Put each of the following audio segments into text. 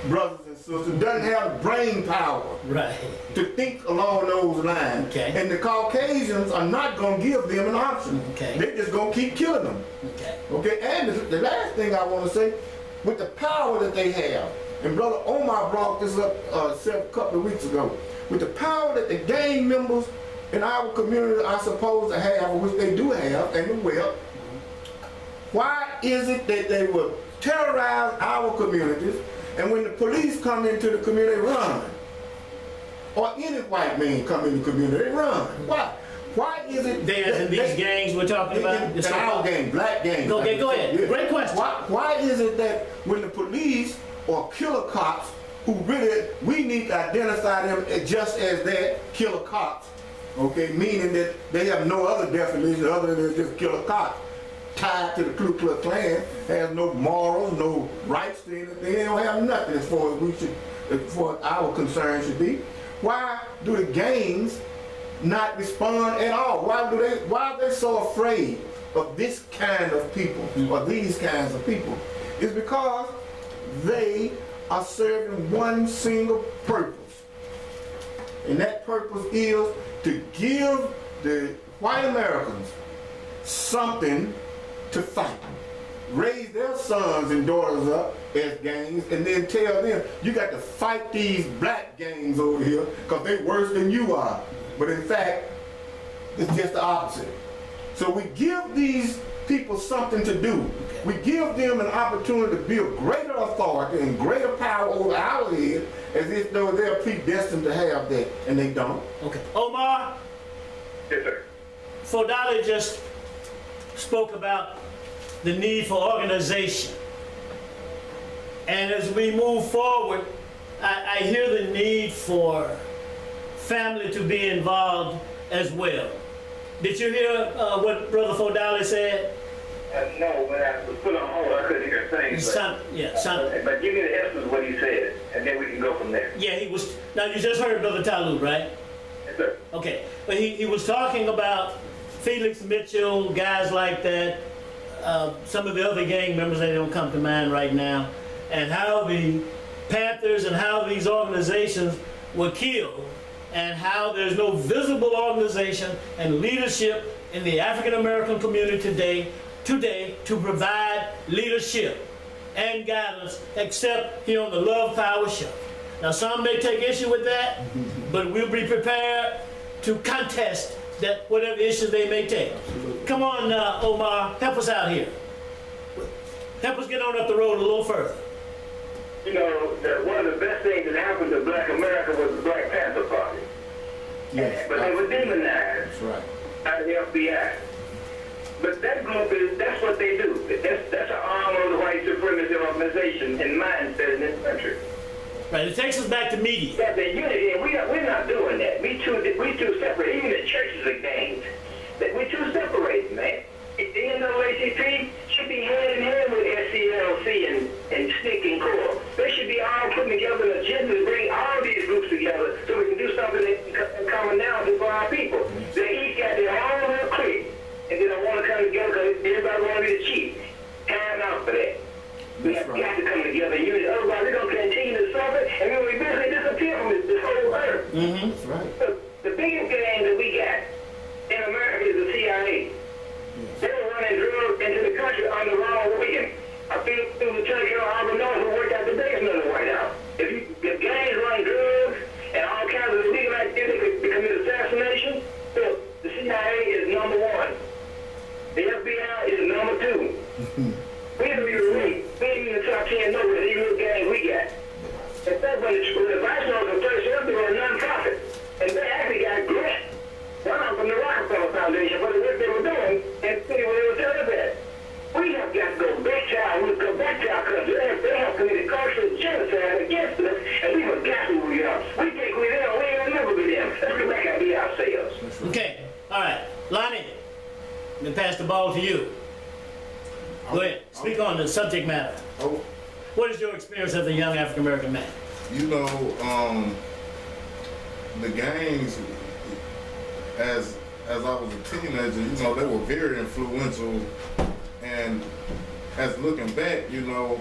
brothers and sisters, doesn't have brain power to think along those lines. Okay. And the Caucasians are not going to give them an option. Okay. They're just going to keep killing them. Okay. Okay. And the last thing I want to say, with the power that they have, and Brother Omar brought this up a couple of weeks ago, with the power that the gang members in our community are supposed to have, which they do have, and they will, why is it that they will terrorize our communities, and when the police come into the community, they run? Or any white man come in the community, they run. Why? Why is it that these gangs we're talking about? In our gang, black gangs. Okay, go ahead. Yeah. Great question. Why is it that when the police or killer cops, who really, we need to identify them just as that, killer cops, okay, meaning that they have no other definition other than just killer cops, tied to the Ku Klux Klan, has no morals, no rights to anything. They don't have nothing as far as we should, as far as our concern should be. Why do the gangs not respond at all? Why are they so afraid of this kind of people or these kinds of people? It's because they are serving one single purpose, and that purpose is to give the white Americans something to fight, raise their sons and daughters up as gangs, and then tell them, you got to fight these black gangs over here because they're worse than you are. But in fact, it's just the opposite. So we give these people something to do. We give them an opportunity to build greater authority and greater power over our head, as if though they're predestined to have that, and they don't. Okay. Omar? Yes, sir. Fodali just spoke about the need for organization. And as we move forward, I hear the need for family to be involved as well. Did you hear what Brother Fodali said? No, when I was put on hold, I couldn't hear things. But give me the essence of what he said, and then we can go from there. Yeah, he was. Now you just heard Brother Talib, right? Yes, sir. Okay, but he was talking about Felix Mitchell, guys like that, some of the other gang members that don't come to mind right now, and how the Panthers and how these organizations were killed, and how there's no visible organization and leadership in the African American community today to provide leadership and guidance except here on the Love Power Show. Now some may take issue with that, but we'll be prepared to contest that whatever issues they may take. Come on, Omar, help us out here. Help us get on up the road a little further. You know, one of the best things that happened to Black America was the Black Panther Party. Yes. But they were demonized. That's right. By the FBI. But that group that's what they do. That's an arm of the white supremacy organization and mindset in this country. Right, it takes us back to media. Yeah, the unity, and we're not doing that. We too separate. Even the churches are gangs. We too separated, man. The NAACP should be hand in hand with SCLC and SNCC and CORE. They should be all putting together an agenda to bring all these groups together so we can do something in commonality for our people. They each got their own little clique, and they don't want to come together because everybody want to be the chief. Time out for that. We have got to come together and unite. Otherwise, we're going to continue to suffer, and we're going to eventually disappear from this whole earth. That's right. So, the biggest gang that we got in America is the CIA. They were running drugs into the country on the wrong weekend. I feel through Lieutenant Colonel Albert North who worked out the basement of the White House. If gangs run drugs and all kinds of illegal activity could commit assassination, so the CIA is number one. The FBI is number two. We don't even rate. We ain't even the top 10 numbers of these little gangs we got. In fact, when the Vice Lords were first up, they were a non-profit. And they actually got grant. One from the Rockefeller Foundation for the work they were doing, and city where they were telling that. We have got to go back to our country. They have committed cultural genocide against us, and we forgot who we are. We think we're them, we ain't never be them. Let's go back and be ourselves. Okay, all right. Lonnie, I'm going to pass the ball to you. Go ahead, speak on the subject matter. What is your experience as a young African-American man? You know, the gangs, as I was a teenager, you know, they were very influential, and as looking back, you know,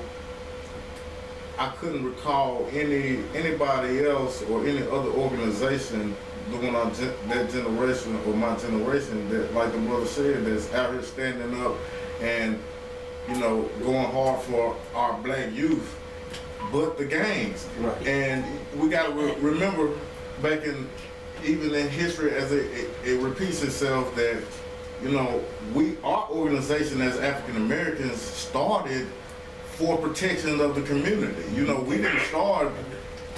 I couldn't recall anybody else or any other organization during that generation or my generation that, like the brother said, that's out here standing up and, you know, going hard for our black youth, but the gangs. Right. And we got to remember back in, even in history, as it repeats itself, that, you know, our organization as African Americans started for protection of the community. You know, we didn't start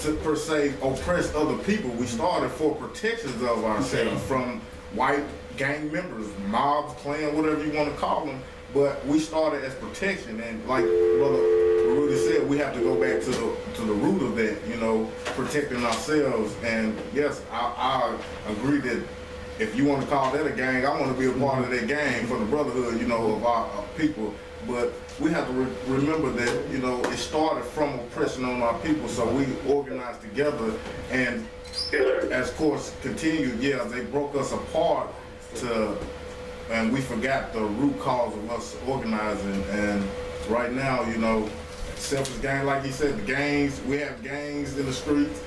to per se oppress other people. We started for protections of ourselves from white gang members, mobs, clan, whatever you want to call them. But we started as protection, and like Brother Rudy said, we have to go back to the root of that. You know, protecting ourselves. And yes, I agree that if you want to call that a gang, I want to be a part of that gang for the brotherhood, you know, of our people. But we have to remember that, you know, it started from oppression on our people, so we organized together, and as course continued, yeah, they broke us apart and we forgot the root cause of us organizing. And right now, you know, selfish gang, like he said, the gangs, we have gangs in the streets,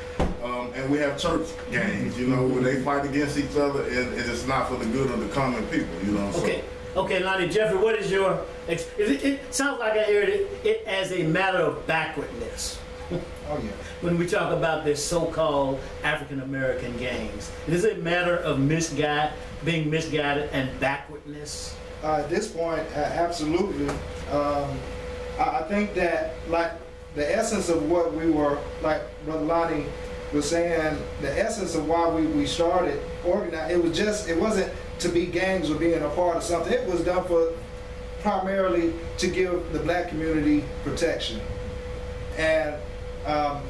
and we have church gangs, you know, where they fight against each other, and it's not for the good of the common people, you know. Okay. Okay, Lonnie, Jeffrey, what is your, it sounds like I heard it as a matter of backwardness. Oh, yeah. When we talk about this so-called African-American gangs, it is a matter of being misguided and backwardness. At this point, absolutely. I think that, like, the essence of what we were, like Brother Lonnie was saying, the essence of why we started organizing, it wasn't to be gangs or being a part of something. It was done for primarily to give the black community protection. And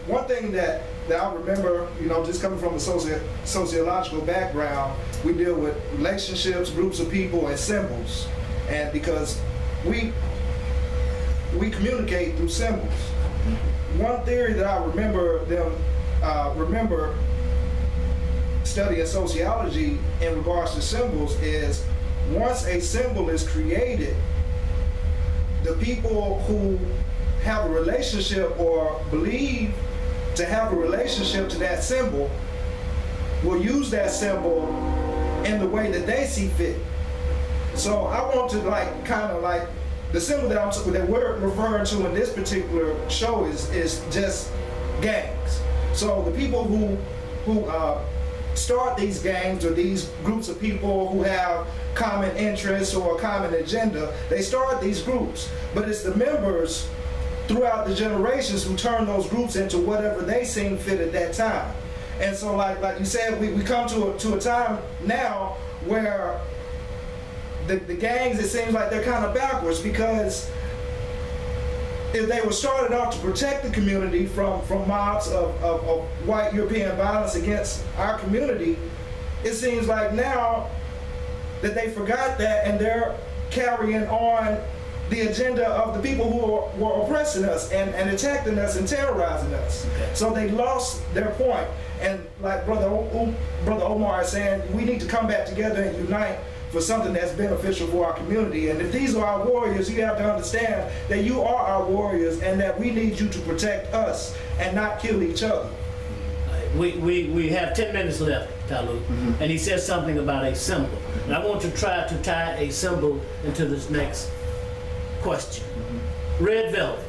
one thing that I remember, you know, just coming from a sociological background, we deal with relationships, groups of people, and symbols. And because we communicate through symbols. One theory that I remember studying sociology in regards to symbols is, once a symbol is created, the people who have a relationship or believe to have a relationship to that symbol will use that symbol in the way that they see fit. So I want to the symbol that we're referring to in this particular show is just gangs. So the people who start these gangs, or these groups of people who have common interests or a common agenda, they start these groups. But it's the members throughout the generations who turn those groups into whatever they seem fit at that time. And so like you said, we come to a time now where the gangs, it seems like they're kind of backwards, because if they were started off to protect the community from mobs of white European violence against our community, it seems like now that they forgot that, and they're carrying on the agenda of the people who were oppressing us and attacking us and terrorizing us. Okay. So they lost their point. And like Brother Omar is saying, we need to come back together and unite for something that's beneficial for our community. And if these are our warriors, you have to understand that you are our warriors, and that we need you to protect us and not kill each other. We have 10 minutes left, Talu, and he says something about a symbol. And I want to try to tie a symbol into this next question. Red Velvet,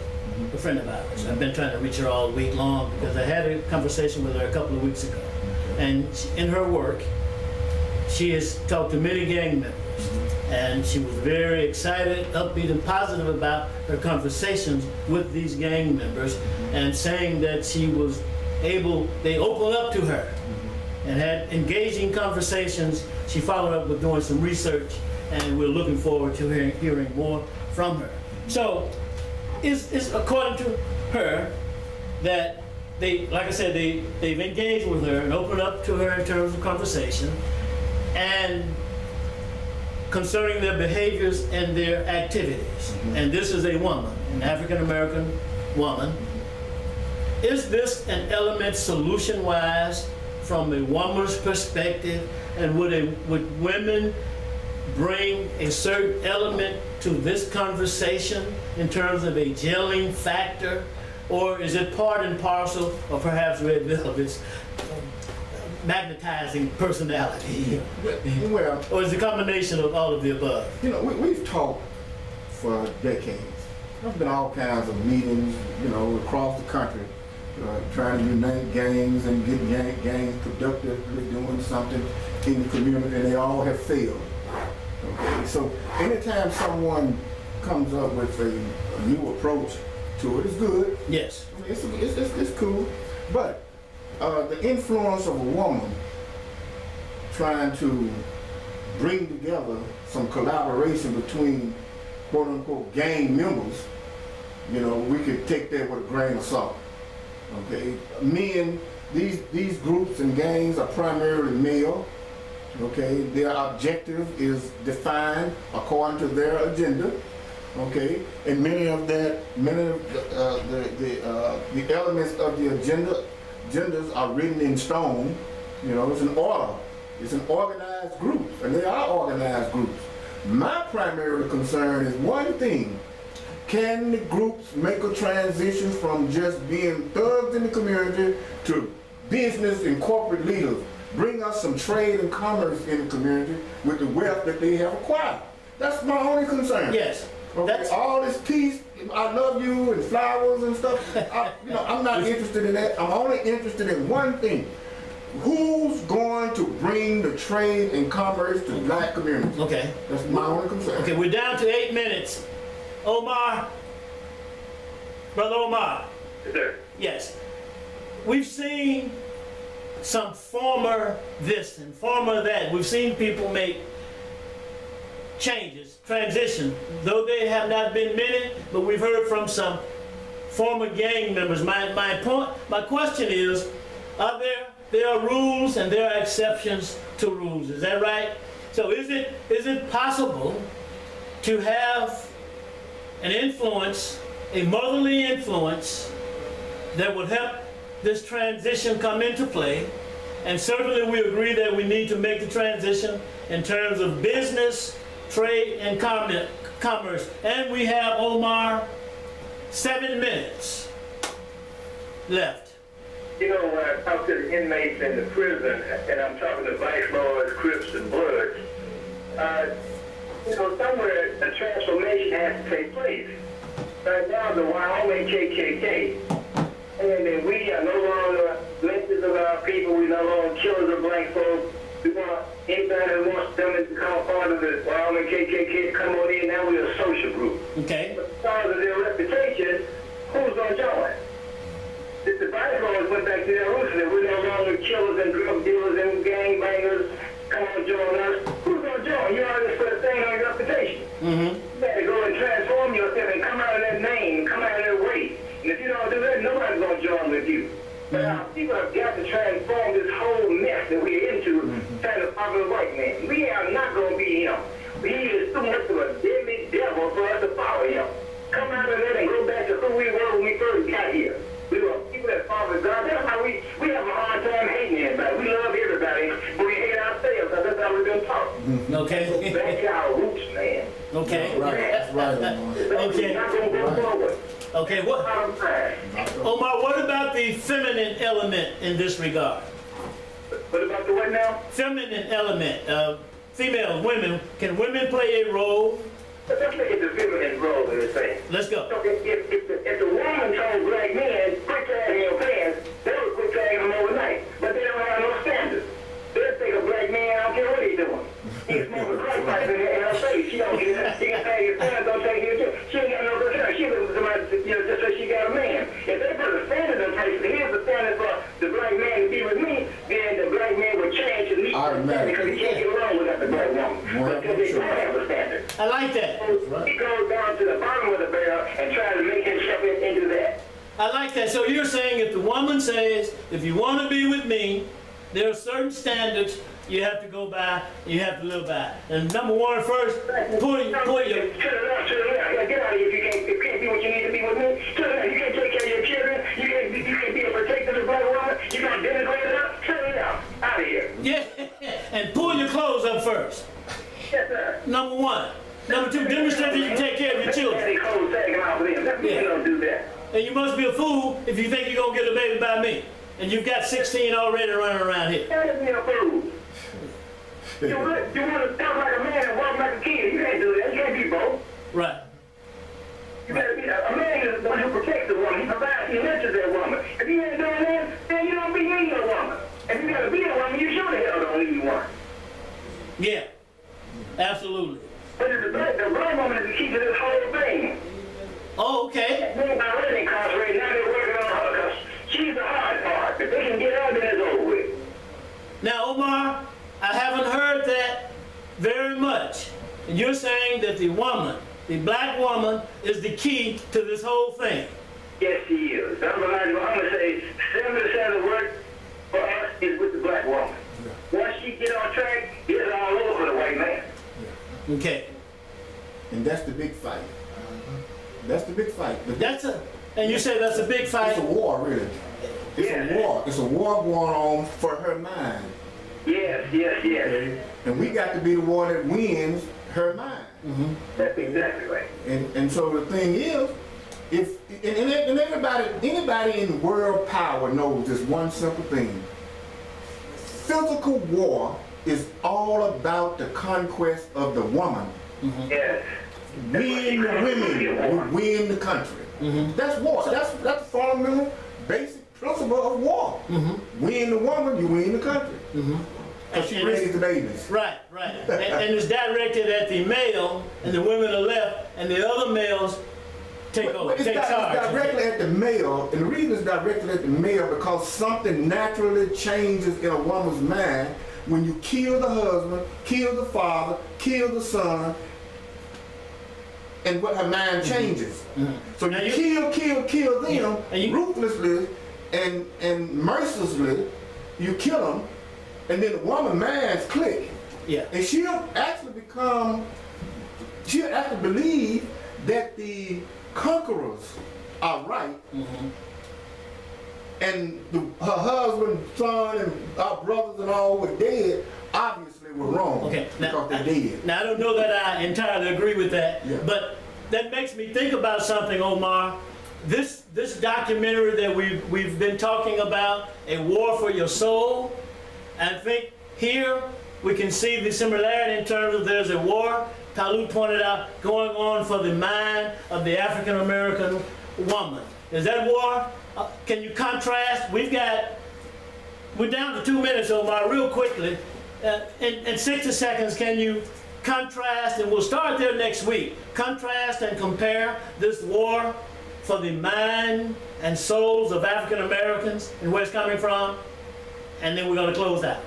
a friend of ours. I've been trying to reach her all week long because I had a conversation with her a couple of weeks ago. And in her work, she has talked to many gang members, and she was very excited, upbeat, and positive about her conversations with these gang members, and saying that she was able, they opened up to her and had engaging conversations. She followed up with doing some research, and we're looking forward to hearing more from her. So it's according to her that they, like I said, they've engaged with her and opened up to her in terms of conversation and concerning their behaviors and their activities. And this is a woman, an African-American woman. Is this an element solution-wise from a woman's perspective? And would women bring a certain element to this conversation in terms of a gelling factor or is it part and parcel of perhaps Red Velvet's magnetizing personality? Well, Or is it a combination of all of the above? you know, we've talked for decades. There's been all kinds of meetings, you know, across the country, trying to unite gangs and get gangs productively doing something in the community, and they all have failed. Okay, so anytime someone comes up with a new approach to it, it's good. Yes. I mean, it's cool, but the influence of a woman trying to bring together some collaboration between quote-unquote gang members, you know, we could take that with a grain of salt. Okay, men, these groups and gangs are primarily male. Okay, their objective is defined according to their agenda. Okay, and many of the elements of the agendas are written in stone. You know, it's an order. It's an organized group, and they are organized groups. My primary concern is one thing: can the groups make a transition from just being thugs in the community to business and corporate leaders? Bring us some trade and commerce in the community with the wealth that they have acquired. That's my only concern. Yes. Okay, all this peace, I love you, and flowers and stuff, I'm not interested in that. I'm only interested in one thing. Who's going to bring the trade and commerce to black communities? Okay. That's my only concern. Okay, we're down to 8 minutes. Omar, Brother Omar. Yes, sir. Yes. We've seen some former this and former that. We've seen people make changes, transition, though they have not been many, but we've heard from some former gang members. My question is, there are rules and there are exceptions to rules. Is that right? So is it possible to have an influence, a motherly influence, that would help this transition come into play? And certainly we agree that we need to make the transition in terms of business, trade, and commerce. And we have, Omar, 7 minutes left. You know, when I talk to the inmates in the prison, and I'm talking to Vice Lords, Crips, and Bloods, you know, somewhere a transformation has to take place. Right now, the Wyoming KKK, and then we are no longer lynchers of our people. We no longer killers of black folks. We want anybody who wants them to become part of the Wyoming KKK to come on in. Now we're a social group. Okay. But because of their reputation, who's going to join? If the Vice Lords went back to their roots and we're no longer killers and drug dealers and gang bangers, come on, join us. Who's going to join? You already put a thing on your reputation. Mm-hmm. You got to go and transform yourself and come out of that name, come out of that way. And if you don't do that, nobody's going to join with you. But our people have got to transform this whole mess that we're into, trying to follow the white man. We are not going to be him. He is too much of a deadly devil for us to follow him. Come out of that and go back to who we were when we first got here. We were people that follow God. That's why we have a hard time hating everybody. We love everybody, but we hate ourselves, because that's how we've been taught. Okay. Go back to our roots, man. Okay. That's right, Omar. Okay. Not going to go forward. Okay. Omar, what about the feminine element in this regard? What about the what now? Feminine element. Females, women. Can women play a role? Let's look at the feminine role in this thing. Let's go. So if the woman told black men, quit dragging your pants, they would quit dragging them overnight. But they don't have no standards. They'll take a black man, I don't care what he's doing. He's smoking crack pipes in her face. She don't care. He can tag his pants, don't take his pants. She ain't got no concern. She looks at somebody, just so she got a man. If they put a standard in place, here's the standard for the black man to be with me, then the black man would change to meet the standard, because he can't get along without the black woman. Because they don't have a standard. I like that. He goes down to the bottom of the barrel and tries to make himself into that. I like that. So you're saying if the woman says, if you want to be with me, there are certain standards you have to go by, you have to live by. And number one, first, pull your... To the left, to the left. Yeah, get out of here if you can't be what you need to be with me. To the left, you can't take care of your children. You can't be a protector of the black woman. You can't denigrate it up. To the left. Out of here. Yeah, and pull your clothes up first. Yes, sir. Number one. Number two, demonstrate that you take care of your children. They clothes sagging off of them. You don't do that. and you must be a fool if you think you're going to get a baby by me. And you've got 16 already running around here. That is a fool. You want to talk like a man and walk like a kid. You can't do that. You can't be both. Right. You gotta be a man is the one who protects the woman. He provides, he nurtures that woman. If you ain't doing that, then you don't be needing a woman. If you gotta be a woman, you sure the hell don't need one. Yeah. Absolutely. But the black woman is the key to this whole thing. Oh, okay. They're already incarcerated. Now they're working on her because she's the hard part. If they can get her, then it's over with. Now, Omar, I haven't heard that very much. And you're saying that the woman, the black woman, is the key to this whole thing. Yes, she is. I'm going to say 70% of the work for us is with the black woman. Once she get on track, it's all over for the white man. Okay. And that's the big fight. That's the big fight. And you say that's a big fight? It's a war, really. It's Yeah. a war. It's a war going on for her mind. Yes, yes, yes. Okay? And we got to be the one that wins her mind. That's exactly right. And so the thing is, anybody in world power knows this one simple thing. Physical war is all about the conquest of the woman. Yes. Win the women, win the country. That's war. That's the fundamental, basic principle of war. Win the woman, you win the country. Because she raised the babies. Right, right. And it's directed at the male, and the women are left, and the other males take over, It's take charge. It's directly at the male, and the reason it's directly at the male because something naturally changes in a woman's mind when you kill the husband, kill the father, kill the son, and what her mind changes. So Now you kill them And ruthlessly and mercilessly. You kill them, and then the woman's minds click, Yeah. and she'll actually believe that the conquerors are right, and her husband, son, and our brothers and all were dead. Obviously, were wrong. Okay. Because they did. Now I don't know that I entirely agree with that, Yeah. but that makes me think about something, Omar. This documentary that we've been talking about, A War for Your Soul, I think here we can see the similarity in terms of there's a war, Talib pointed out, going on for the mind of the African American woman. Is that war? Can you contrast? We're down to 2 minutes, Omar, real quickly. In 60 seconds, can you contrast, and we'll start there next week, contrast and compare this war for the mind and souls of African Americans and where it's coming from, and then we're going to close out.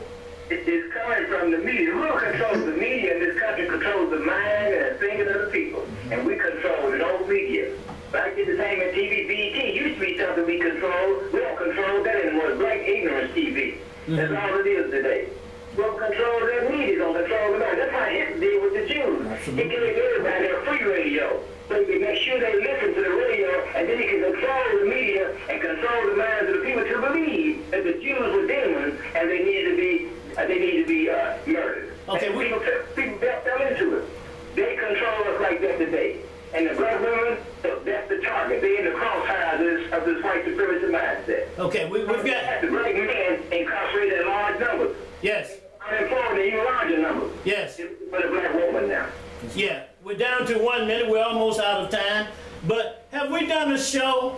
It's coming from the media. Who controls the media in this country controls the mind and the thinking of the people. And we control the old media. Like entertainment TV, BET used to be something we control. We don't control that anymore. It's black ignorance TV. That's all it is today. We don't control that media, don't control the mind. That's how Hitler did with the Jews. He gave everybody a free radio. So he can make sure they listen to the radio, and then he can control the media and control the minds of the people to believe that the Jews were demons and they need to be murdered. Okay, and people fell into it. They control us like that today. And the black women, that's the target. They're in the crosshairs of this white supremacist mindset. Okay, we've got the black men incarcerated in large numbers. yes, Unemployed in even larger numbers. yes. But a black woman now. Yeah, we're down to 1 minute. We're almost out of time. But have we done a show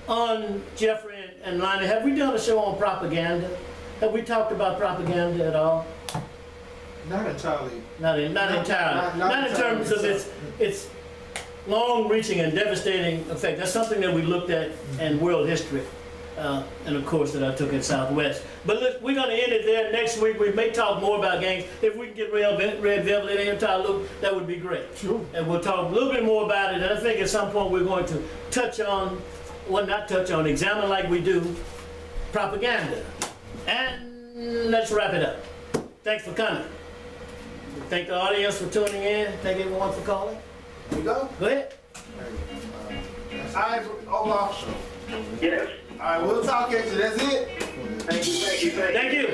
on Jeffrey and Lonnie? Have we done a show on propaganda? Have we talked about propaganda at all? Not entirely. Not entirely. Not in terms of its long-reaching and devastating effect. That's something that we looked at in world history, and of course that I took at Southwest. But look, we're going to end it there. Next week we may talk more about gangs. If we can get Red Velvet in here, Tyler, that would be great. Sure. And we'll talk a little bit more about it. And I think at some point we're going to touch on, well, not touch on, examine like we do propaganda. And let's wrap it up. Thanks for coming. Thank the audience for tuning in. Thank everyone for calling. You go. Go ahead. All right, Omar. Yes. All right, we'll talk at you. That's it. Thank you. Thank you.